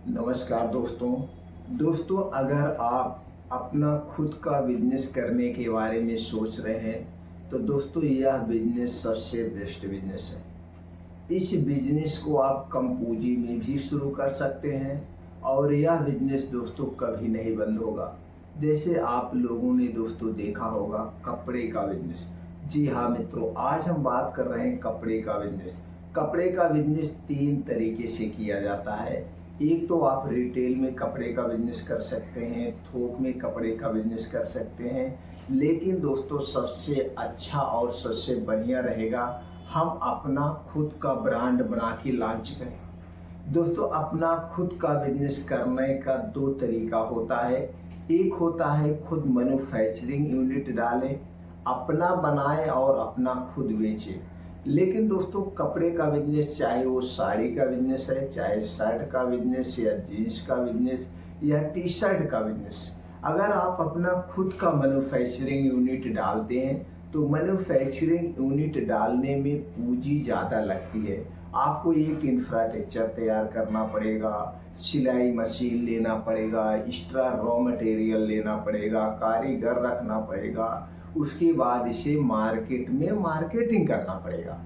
नमस्कार दोस्तों अगर आप अपना खुद का बिजनेस करने के बारे में सोच रहे हैं तो दोस्तों यह बिजनेस सबसे बेस्ट बिजनेस है। इस बिजनेस को आप कम पूंजी में भी शुरू कर सकते हैं और यह बिजनेस दोस्तों कभी नहीं बंद होगा। जैसे आप लोगों ने दोस्तों देखा होगा कपड़े का बिजनेस। जी हाँ मित्रों, आज हम बात कर रहे हैं कपड़े का बिजनेस। कपड़े का बिजनेस 3 तरीके से किया जाता है। एक तो आप रिटेल में कपड़े का बिजनेस कर सकते हैं, थोक में कपड़े का बिजनेस कर सकते हैं, लेकिन दोस्तों सबसे अच्छा और सबसे बढ़िया रहेगा हम अपना खुद का ब्रांड बना के लॉन्च करें। दोस्तों अपना खुद का बिजनेस करने का 2 तरीका होता है। एक होता है खुद मैन्युफैक्चरिंग यूनिट डालें, अपना बनाएं और अपना खुद बेचें। लेकिन दोस्तों कपड़े का बिजनेस, चाहे वो साड़ी का बिजनेस है, चाहे शर्ट का बिजनेस या जीन्स का बिजनेस या टी शर्ट का बिजनेस, अगर आप अपना खुद का मैन्युफैक्चरिंग यूनिट डालते हैं तो मैन्युफैक्चरिंग यूनिट डालने में पूंजी ज़्यादा लगती है। आपको एक इंफ्रास्ट्रक्चर तैयार करना पड़ेगा, सिलाई मशीन लेना पड़ेगा, एक्स्ट्रा रॉ मटेरियल लेना पड़ेगा, कारीगर रखना पड़ेगा, उसके बाद इसे मार्केट में मार्केटिंग करना पड़ेगा।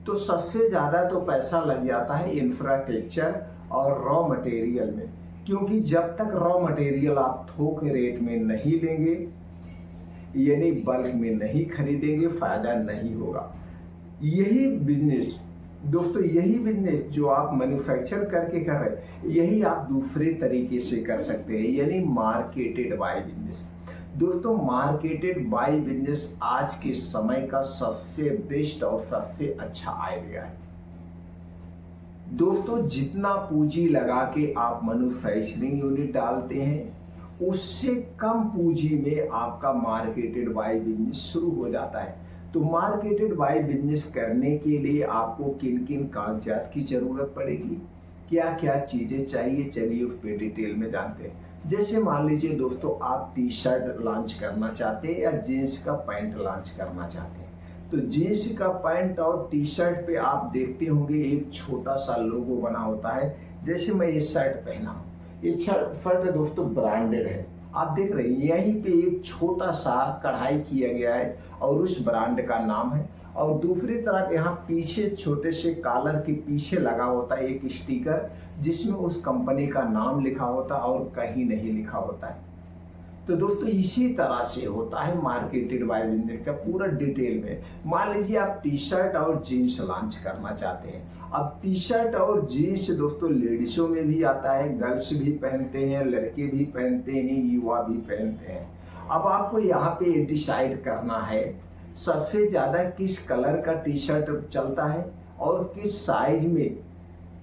तो सबसे ज़्यादा तो पैसा लग जाता है इंफ्रास्ट्रक्चर और रॉ मटेरियल में, क्योंकि जब तक रॉ मटेरियल आप थोक रेट में नहीं लेंगे यानी बल्क में नहीं खरीदेंगे फ़ायदा नहीं होगा। यही बिजनेस दोस्तों, यही बिजनेस जो आप मैन्युफैक्चर करके कर रहे हैं, यही आप दूसरे तरीके से कर सकते हैं, यानी मार्केटेड बाय बिजनेस। दोस्तों मार्केटेड बाय बिजनेस आज के समय का सबसे बेस्ट और सबसे अच्छा आइडिया है। दोस्तों जितना पूंजी लगा के आप मैन्युफैक्चरिंग यूनिट डालते हैं उससे कम पूंजी में आपका मार्केटेड बाय बिजनेस शुरू हो जाता है। तो मार्केटेड बाय बिजनेस करने के लिए आपको किन किन कागजात की जरूरत पड़ेगी, क्या क्या चीजें चाहिए, चलिए उस पर डिटेल में जानते हैं। जैसे मान लीजिए दोस्तों आप टी शर्ट लॉन्च करना चाहते हैं या जीन्स का पैंट लॉन्च करना चाहते हैं, तो जीन्स का पैंट और टी शर्ट पे आप देखते होंगे एक छोटा सा लोगो बना होता है। जैसे मैं ये शर्ट पहना हूँ, ये शर्ट दोस्तों ब्रांडेड है, आप देख रहे हैं यहीं पे एक छोटा सा कढ़ाई किया गया है और उस ब्रांड का नाम है। और दूसरी तरफ यहाँ पीछे छोटे से कॉलर के पीछे लगा होता है एक स्टिकर जिसमें उस कंपनी का नाम लिखा होता है और कहीं नहीं लिखा होता है। तो दोस्तों इसी तरह से होता है मार्केटेड बाय बिजनेस का पूरा डिटेल में। मान लीजिए आप टी शर्ट और जीन्स लॉन्च करना चाहते हैं। अब टी शर्ट और जीन्स दोस्तों लेडीजों में भी आता है, गर्ल्स भी पहनते हैं, लड़के भी पहनते हैं, युवा भी पहनते हैं। अब आपको यहाँ पे डिसाइड करना है सबसे ज़्यादा किस कलर का टी शर्ट चलता है और किस साइज में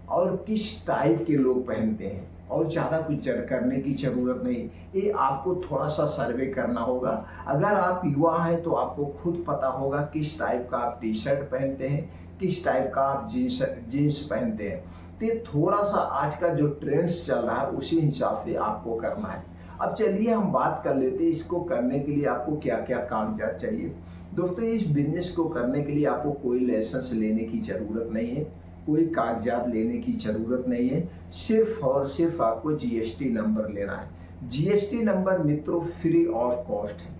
और किस टाइप के लोग पहनते हैं, और ज़्यादा कुछ करने की ज़रूरत नहीं। ये आपको थोड़ा सा सर्वे करना होगा। अगर आप युवा हैं तो आपको खुद पता होगा किस टाइप का आप टी शर्ट पहनते हैं, किस टाइप का आप जीन्स पहनते हैं। तो ये थोड़ा सा आज का जो ट्रेंड्स चल रहा है उसी हिसाब से आपको करना है। अब चलिए हम बात कर लेते हैं इसको करने के लिए आपको क्या क्या कागजात चाहिए। दोस्तों इस बिजनेस को करने के लिए आपको कोई लाइसेंस लेने की ज़रूरत नहीं है, कोई कागजात लेने की ज़रूरत नहीं है, सिर्फ और सिर्फ आपको जीएसटी नंबर लेना है। जीएसटी नंबर मित्रों फ्री ऑफ कॉस्ट है,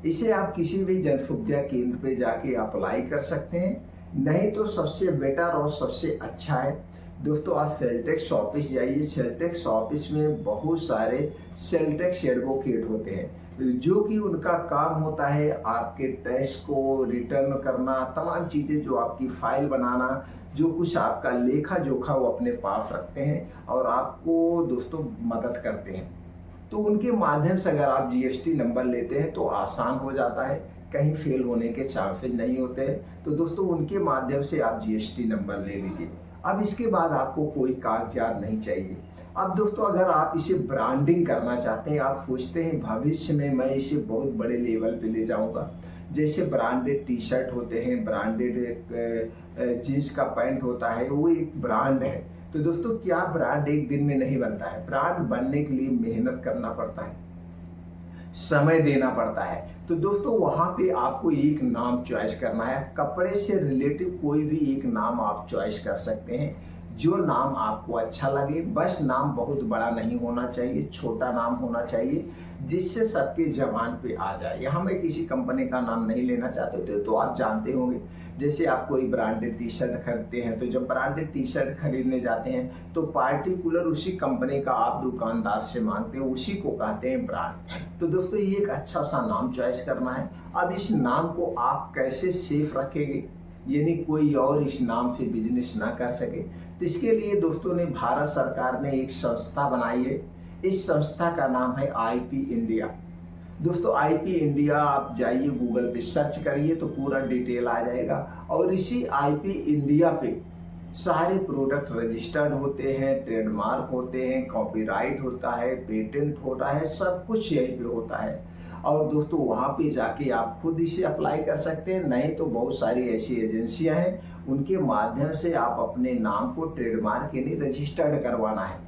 इसे आप किसी भी जनसुविधा केंद्र पे जाके अप्लाई कर सकते हैं। नहीं तो सबसे बेटर और सबसे अच्छा है दोस्तों आप सेल टैक्स ऑफिस जाइए। सेल टैक्स ऑफिस में बहुत सारे सेल टैक्स एडवोकेट होते हैं जो कि उनका काम होता है आपके टैक्स को रिटर्न करना, तमाम चीज़ें जो आपकी फाइल बनाना, जो कुछ आपका लेखा जोखा वो अपने पास रखते हैं और आपको दोस्तों मदद करते हैं। तो उनके माध्यम से अगर आप जीएसटी नंबर लेते हैं तो आसान हो जाता है, कहीं फेल होने के चांसेस नहीं होते हैं। तो दोस्तों उनके माध्यम से आप जीएसटी नंबर ले लीजिए। अब इसके बाद आपको कोई कागजात नहीं चाहिए। अब दोस्तों अगर आप इसे ब्रांडिंग करना चाहते हैं, आप सोचते हैं भविष्य में मैं इसे बहुत बड़े लेवल पे ले जाऊंगा, जैसे ब्रांडेड टी शर्ट होते हैं, ब्रांडेड जीन्स का पैंट होता है, वो एक ब्रांड है। तो दोस्तों क्या ब्रांड एक दिन में नहीं बनता है, ब्रांड बनने के लिए मेहनत करना पड़ता है, समय देना पड़ता है। तो दोस्तों वहाँ पे आपको एक नाम चॉइस करना है, कपड़े से रिलेटिव कोई भी एक नाम आप चॉइस कर सकते हैं जो नाम आपको अच्छा लगे, बस नाम बहुत बड़ा नहीं होना चाहिए, छोटा नाम होना चाहिए जिससे सबके जबान पे आ जाए। यहाँ मैं किसी कंपनी का नाम नहीं लेना चाहते थे, तो आप जानते होंगे जैसे आप कोई ब्रांडेड टी शर्ट खरीदते हैं, तो जब ब्रांडेड टी शर्ट खरीदने जाते हैं तो पार्टिकुलर उसी कंपनी का आप दुकानदार से मांगते हैं, उसी को कहते हैं ब्रांड। तो दोस्तों ये एक अच्छा सा नाम चॉइस करना है। अब इस नाम को आप कैसे सेफ रखेंगे, यानी कोई और इस नाम से बिजनेस ना कर सके, तो इसके लिए दोस्तों ने भारत सरकार ने एक संस्था बनाई है। इस संस्था का नाम है IP इंडिया। दोस्तों IP इंडिया आप जाइए गूगल पे सर्च करिए तो पूरा डिटेल आ जाएगा, और इसी IP इंडिया पे सारे प्रोडक्ट रजिस्टर्ड होते हैं, ट्रेडमार्क होते हैं, कॉपीराइट होता है, पेटेंट होता है, सब कुछ यहीं पे होता है। और दोस्तों वहाँ पे जाके आप खुद इसे अप्लाई कर सकते हैं, नहीं तो बहुत सारी ऐसी एजेंसियां हैं, उनके माध्यम से आप अपने नाम को ट्रेडमार्क यानी रजिस्टर्ड करवाना है।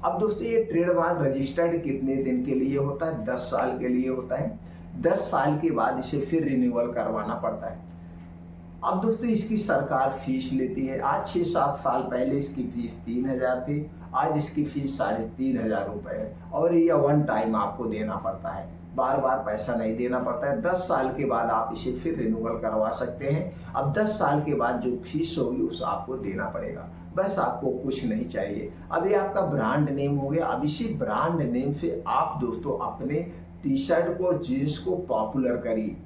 अब दोस्तों ये ट्रेडमार्क रजिस्टर्ड कितने दिन के लिए होता है? 10 साल के लिए होता है। 10 साल के बाद इसे फिर रिन्यूअल करवाना पड़ता है। अब दोस्तों इसकी सरकार फीस लेती है। आज 6-7 साल पहले इसकी फीस 3000 थी, आज इसकी फीस 3500 रुपये है, और ये वन टाइम आपको देना पड़ता है, बार बार पैसा नहीं देना पड़ता है। 10 साल के बाद आप इसे फिर रिन्यूअल करवा सकते हैं। अब 10 साल के बाद जो फीस होगी उस आपको देना पड़ेगा, बस आपको कुछ नहीं चाहिए। अब ये आपका ब्रांड नेम हो गया। अब इसी ब्रांड नेम से आप दोस्तों अपने टी शर्ट को और जीन्स को पॉपुलर करिए।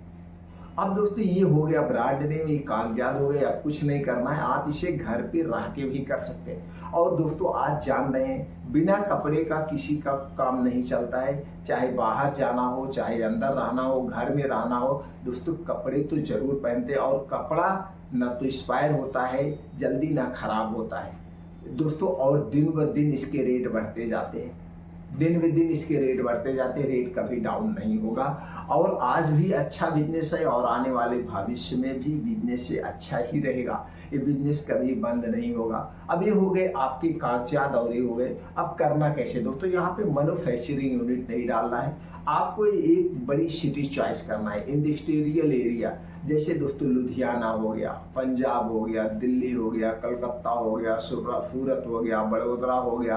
अब दोस्तों ये हो गया ब्रांड नेम, ये कागजात हो गए, अब कुछ नहीं करना है, आप इसे घर पे रह के भी कर सकते हैं। और दोस्तों आज जान रहे हैं बिना कपड़े का किसी का काम नहीं चलता है, चाहे बाहर जाना हो, चाहे अंदर रहना हो, घर में रहना हो, दोस्तों कपड़े तो जरूर पहनते हैं। और कपड़ा न तो एक्सपायर होता है जल्दी, ना खराब होता है दोस्तों, और दिन ब दिन इसके रेट बढ़ते जाते हैं, दिन ब दिन इसके रेट बढ़ते जाते हैं, रेट कभी डाउन नहीं होगा। और आज भी अच्छा बिजनेस है और आने वाले भविष्य में भी बिजनेस से अच्छा ही रहेगा, ये बिजनेस कभी बंद नहीं होगा। अब ये हो गए आपके कागजात और ये हो गए। अब करना कैसे दोस्तों? यहाँ पे मैन्युफैक्चरिंग यूनिट नहीं डालना है, आपको एक बड़ी सिटी चॉइस करना है, इंडस्ट्रियल एरिया। जैसे दोस्तों लुधियाना हो गया, पंजाब हो गया, दिल्ली हो गया, कलकत्ता हो गया, सूरत हो गया, बड़ोदरा हो गया,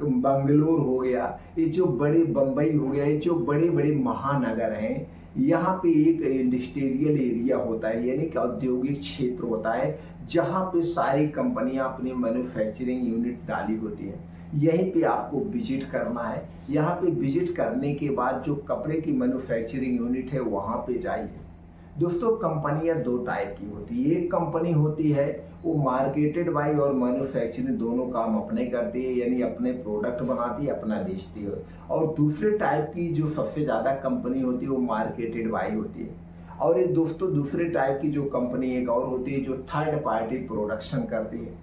बंगलोर हो गया, ये जो बड़े बम्बई हो गया, ये जो बड़े बड़े महानगर हैं, यहाँ पे एक इंडस्ट्रियल एरिया होता है, यानी कि औद्योगिक क्षेत्र होता है, जहाँ पे सारी कंपनियां अपनी मैन्युफैक्चरिंग यूनिट डाली होती है। यहीं पे आपको विजिट करना है। यहाँ पे विजिट करने के बाद जो कपड़े की मैन्युफैक्चरिंग यूनिट है वहाँ पे जाइए। दोस्तों कंपनियां 2 टाइप की होती है। एक कंपनी होती है वो मार्केटेड बाई और मैन्युफैक्चरिंग दोनों काम अपने करती है, यानी अपने प्रोडक्ट बनाती है, अपना बेचती है। और दूसरे टाइप की जो सबसे ज़्यादा कंपनी होती है वो मार्केटेड बाई होती है। और ये दोस्तों दूसरे टाइप की जो कंपनी एक और होती है जो थर्ड पार्टी प्रोडक्शन करती है,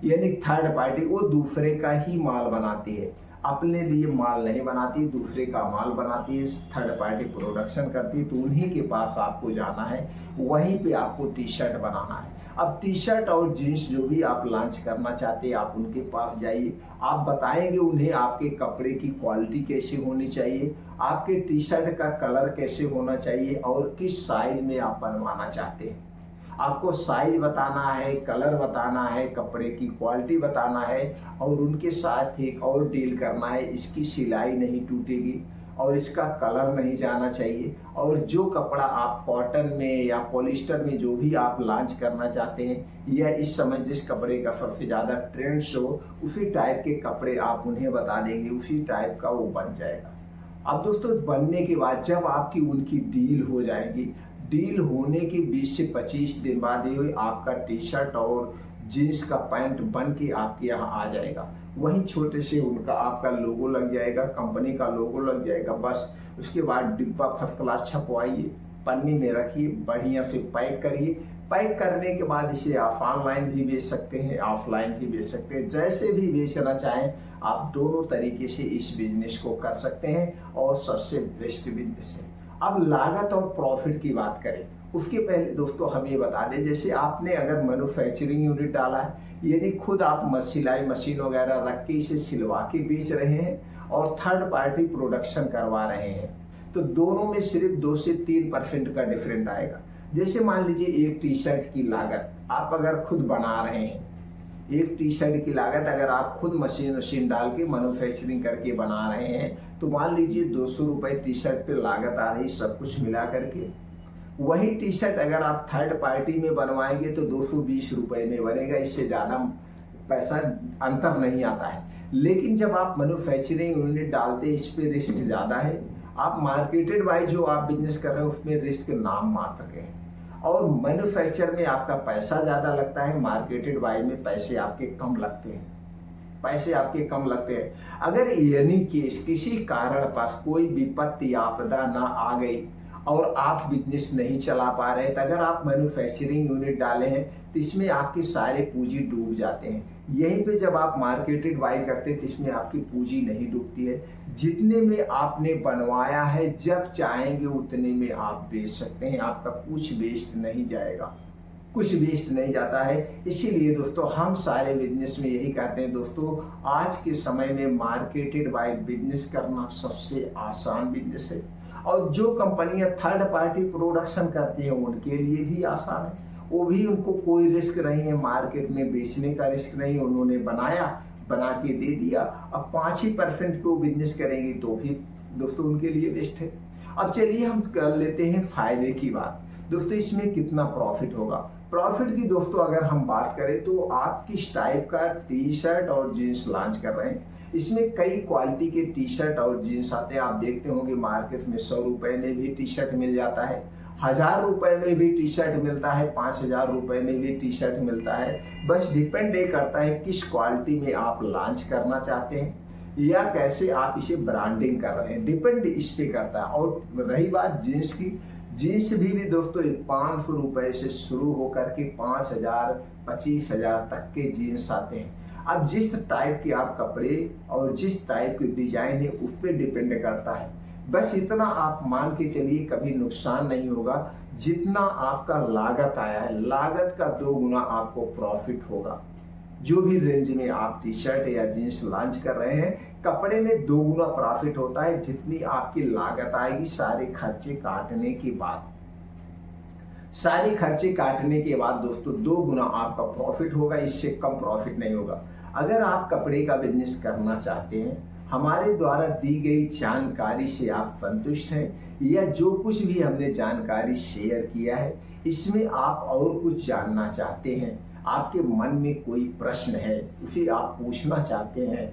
यानी थर्ड पार्टी वो दूसरे का ही माल बनाती है, अपने लिए माल नहीं बनाती, दूसरे का माल बनाती है, थर्ड पार्टी प्रोडक्शन करती है। तो उन्हीं के पास आपको जाना है, वहीं पे आपको टी शर्ट बनाना है। अब टी शर्ट और जीन्स जो भी आप लॉन्च करना चाहते हैं आप उनके पास जाइए, आप बताएंगे उन्हें आपके कपड़े की क्वालिटी कैसे होनी चाहिए, आपके टी शर्ट का कलर कैसे होना चाहिए और किस साइज में आप बनवाना चाहते हैं। आपको साइज बताना है, कलर बताना है, कपड़े की क्वालिटी बताना है, और उनके साथ एक और डील करना है, इसकी सिलाई नहीं टूटेगी और इसका कलर नहीं जाना चाहिए। और जो कपड़ा आप कॉटन में या पॉलिस्टर में जो भी आप लॉन्च करना चाहते हैं, या इस समय जिस कपड़े का सबसे ज़्यादा ट्रेंड्स हो उसी टाइप के कपड़े आप उन्हें बता देंगे, उसी टाइप का वो बन जाएगा। अब दोस्तों बनने के बाद जब आपकी उनकी डील हो जाएगी, डील होने के 20 से 25 दिन बाद ये आपका टी शर्ट और जीन्स का पैंट बन के आपके यहाँ आ जाएगा। वहीं छोटे से उनका आपका लोगो लग जाएगा, कंपनी का लोगो लग जाएगा। बस उसके बाद डिब्बा फर्स्ट क्लास छपवाइए, पन्नी में रखिए, बढ़िया से पैक करिए। पैक करने के बाद इसे आप ऑनलाइन भी बेच सकते हैं, ऑफलाइन भी बेच सकते हैं, जैसे भी बेचना चाहें आप दोनों तरीके से इस बिजनेस को कर सकते हैं और सबसे बेस्ट बिजनेस है। अब लागत और प्रॉफिट की बात करें उसके पहले दोस्तों हम ये बता दें, जैसे आपने अगर मैन्युफैक्चरिंग यूनिट डाला है, यानी खुद आप सिलाई मशीन वगैरह रख के इसे सिलवा के बेच रहे हैं और थर्ड पार्टी प्रोडक्शन करवा रहे हैं, तो दोनों में सिर्फ 2 से 3% का डिफरेंट आएगा। जैसे मान लीजिए एक टी शर्ट की लागत आप अगर खुद बना रहे हैं, एक टी शर्ट की लागत अगर आप खुद मशीन डाल के मैन्युफैक्चरिंग करके बना रहे हैं तो मान लीजिए 200 रुपये टी शर्ट पे लागत आ रही, सब कुछ मिला करके। वही टी शर्ट अगर आप थर्ड पार्टी में बनवाएंगे तो 220 रुपये में बनेगा, इससे ज़्यादा पैसा अंतर नहीं आता है। लेकिन जब आप मैन्युफैक्चरिंग यूनिट डालते हैं, इस पे रिस्क ज़्यादा है। आप मार्केटेड वाइज जो आप बिजनेस कर रहे हैं उसमें रिस्क नाम मात्र के हैं, और मैन्युफैक्चर में आपका पैसा ज़्यादा लगता है, मार्केटेड वाइज में पैसे आपके कम लगते हैं, पैसे आपके कम लगते हैं। अगर यानी कि किसी कारण पास कोई विपत्ति आपदा ना आ गई और आप बिजनेस नहीं चला पा रहे हैं, तो अगर आप मैन्युफैक्चरिंग यूनिट डाले हैं तो इसमें आपके सारे पूंजी डूब जाते हैं। यहीं पे जब आप मार्केटेड बाई करते हैं तो इसमें आपकी पूंजी नहीं डूबती है। जितने में आपने बनवाया है, जब चाहेंगे उतने में आप बेच सकते हैं, आपका कुछ वेस्ट नहीं जाएगा, कुछ वेस्ट नहीं जाता है। इसीलिए दोस्तों हम सारे बिजनेस में यही कहते हैं दोस्तों, आज के समय में मार्केटेड बाय बिजनेस करना सबसे आसान बिजनेस है, और जो कंपनियां थर्ड पार्टी प्रोडक्शन करती हैं उनके लिए भी आसान है। वो भी, उनको कोई रिस्क नहीं है, मार्केट में बेचने का रिस्क नहीं, उन्होंने बनाया, बना के दे दिया। अब 5% पे वो बिजनेस करेंगे तो भी दोस्तों उनके लिए बेस्ट है। अब चलिए हम कर लेते हैं फायदे की बात। दोस्तों इसमें कितना प्रॉफिट होगा? प्रॉफिट की दोस्तों अगर हम बात करें तो आप किस टाइप का टी शर्ट और जीन्स लॉन्च कर रहे हैं, इसमें कई क्वालिटी के टी शर्ट और जीन्स आते हैं। आप देखते होंगे मार्केट में 100 रुपए में भी टी शर्ट मिल जाता है, 1000 रुपए में भी टी शर्ट मिलता है, 5000 रुपए में भी टी शर्ट मिलता है। बस डिपेंड ये करता है किस क्वालिटी में आप लॉन्च करना चाहते हैं या कैसे आप इसे ब्रांडिंग कर रहे हैं, डिपेंड इस पे करता है। और रही बात जीन्स की, जीन्स भी दोस्तों 500 रुपए से शुरू होकर के 5000 25,000 तक के जीन्स आते हैं। अब जिस टाइप के आप कपड़े और जिस टाइप की डिजाइन है उस पर डिपेंड करता है। बस इतना आप मान के चलिए, कभी नुकसान नहीं होगा। जितना आपका लागत आया है, लागत का 2 गुना आपको प्रॉफिट होगा। जो भी रेंज में आप टी शर्ट या जीन्स लॉन्च कर रहे हैं, कपड़े में 2 गुना प्रॉफिट होता है जितनी आपकी लागत आएगी सारे खर्चे काटने के बाद। सारे खर्चे काटने के बाद दोस्तों 2 गुना आपका प्रॉफिट होगा, इससे कम प्रॉफिट नहीं होगा। अगर आप कपड़े का बिजनेस करना चाहते हैं, हमारे द्वारा दी गई जानकारी से आप संतुष्ट हैं, या जो कुछ भी हमने जानकारी शेयर किया है इसमें आप और कुछ जानना चाहते हैं, आपके मन में कोई प्रश्न है उसे आप पूछना चाहते हैं,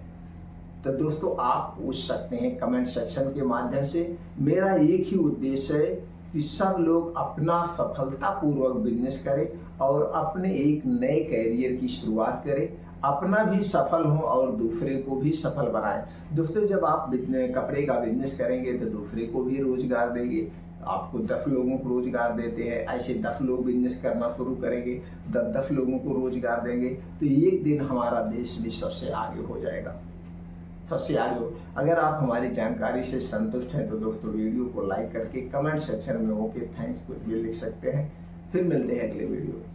तो दोस्तों आप पूछ सकते हैं कमेंट सेक्शन के माध्यम से। मेरा एक ही उद्देश्य है कि सब लोग अपना सफलतापूर्वक बिजनेस करें और अपने एक नए कैरियर की शुरुआत करें, अपना भी सफल हो और दूसरे को भी सफल बनाएं। दोस्तों जब आप कपड़े का बिजनेस करेंगे तो दूसरे को भी रोजगार देंगे। आपको 10 लोगों को रोजगार देते हैं, ऐसे 10 लोग बिजनेस करना शुरू करेंगे, 10 लोगों को रोजगार देंगे, तो एक दिन हमारा देश भी सबसे आगे हो जाएगा, सबसे आगे हो। अगर आप हमारी जानकारी से संतुष्ट हैं तो दोस्तों वीडियो को लाइक करके कमेंट सेक्शन में ओके थैंक्स कुछ भी लिख सकते हैं। फिर मिलते हैं अगले वीडियो में।